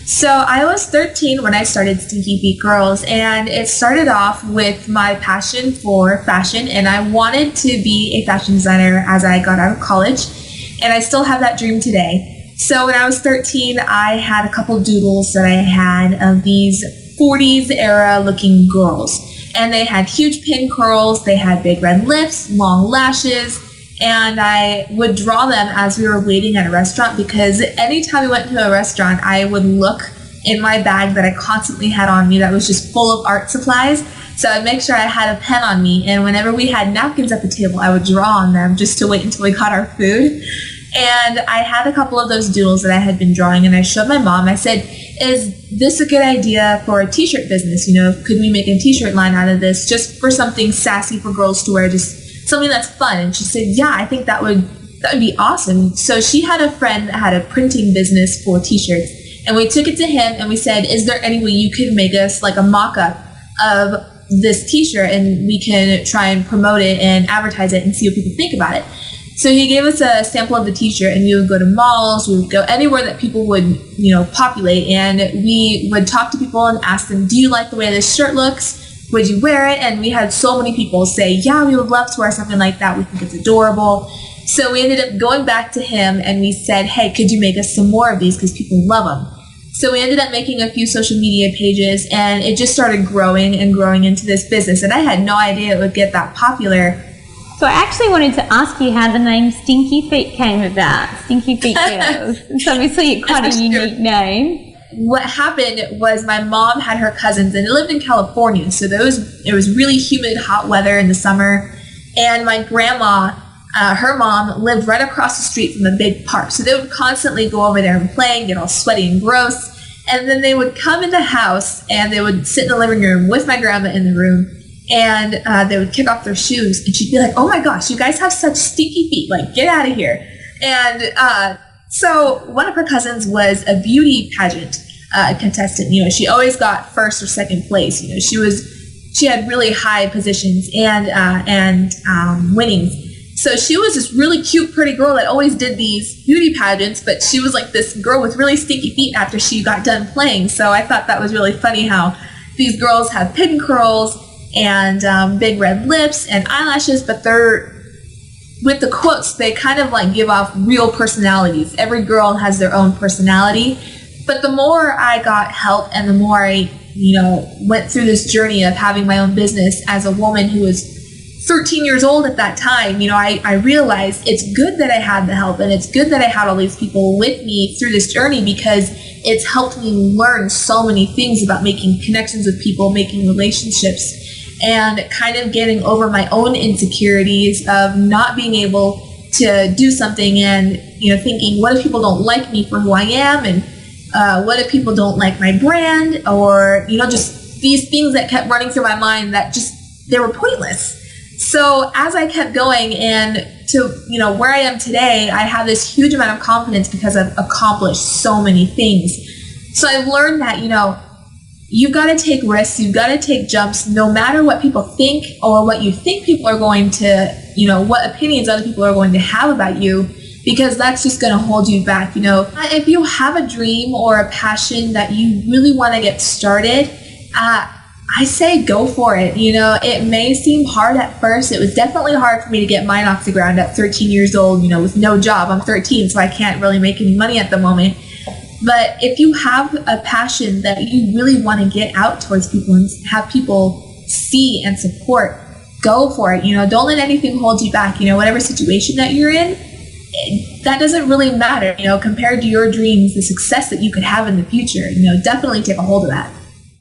So I was 13 when I started Stinky Feet Girls, and it started off with my passion for fashion, and I wanted to be a fashion designer as I got out of college, and I still have that dream today. So when I was 13, I had a couple doodles that I had of these 40s era looking girls, and they had huge pin curls, they had big red lips, long lashes, and I would draw them as we were waiting at a restaurant, because anytime we went to a restaurant, I would look in my bag that I constantly had on me that was just full of art supplies. So I'd make sure I had a pen on me, and whenever we had napkins at the table, I would draw on them just to wait until we got our food. And I had a couple of those doodles that I had been drawing, and I showed my mom. I said, is this a good idea for a t-shirt business? Could we make a t-shirt line out of this just for something sassy for girls to wear, just something that's fun? And she said, yeah, I think that would be awesome. So she had a friend that had a printing business for t-shirts, and we took it to him and we said, is there any way you could make us like a mock-up of this t-shirt, and we can try and promote it and advertise it and see what people think about it? So he gave us a sample of the t-shirt, and we would go to malls, we would go anywhere that people would, populate, and we would talk to people and ask them, do you like the way this shirt looks? Would you wear it? And we had so many people say, yeah, we would love to wear something like that. We think it's adorable. So we ended up going back to him and we said, hey, could you make us some more of these, because people love them? So we ended up making a few social media pages, and it just started growing and growing into this business. And I had no idea it would get that popular. So I actually wanted to ask you how the name Stinky Feet came about, Stinky Feet Girls. It's obviously quite a unique name. What happened was my mom had her cousins, and they lived in California, so it was really humid, hot weather in the summer, and my grandma, her mom, lived right across the street from a big park, so they would constantly go over there and play and get all sweaty and gross, and then they would come in the house, and they would sit in the living room with my grandma in the room, and they would kick off their shoes, and she'd be like, oh my gosh, you guys have such stinky feet, like, get out of here. And so one of her cousins was a beauty pageant contestant. She always got first or second place. She had really high positions and winnings. So she was this really cute, pretty girl that always did these beauty pageants, but she was like this girl with really stinky feet after she got done playing. So I thought that was really funny how these girls have pin curls and big red lips and eyelashes, but with the quotes, they kind of like give off real personalities. Every girl has their own personality. But the more I got help and the more I, went through this journey of having my own business as a woman who was 13 years old at that time, I realized it's good that I had the help, and it's good that I had all these people with me through this journey, because it's helped me learn so many things about making connections with people, making relationships, and kind of getting over my own insecurities of not being able to do something and, thinking, what if people don't like me for who I am? And what if people don't like my brand? Or, just these things that kept running through my mind that they were pointless. So as I kept going and to, where I am today, I have this huge amount of confidence because I've accomplished so many things. So I've learned that, you've got to take risks, you've got to take jumps, no matter what people think or what you think people are going to, what opinions other people are going to have about you, because that's just going to hold you back. If you have a dream or a passion that you really want to get started, I say go for it. It may seem hard at first. It was definitely hard for me to get mine off the ground at 13 years old, with no job. I'm 13, so I can't really make any money at the moment. But if you have a passion that you really want to get out towards people and have people see and support, go for it. Don't let anything hold you back. Whatever situation that you're in, that doesn't really matter, compared to your dreams, the success that you could have in the future. Definitely take a hold of that.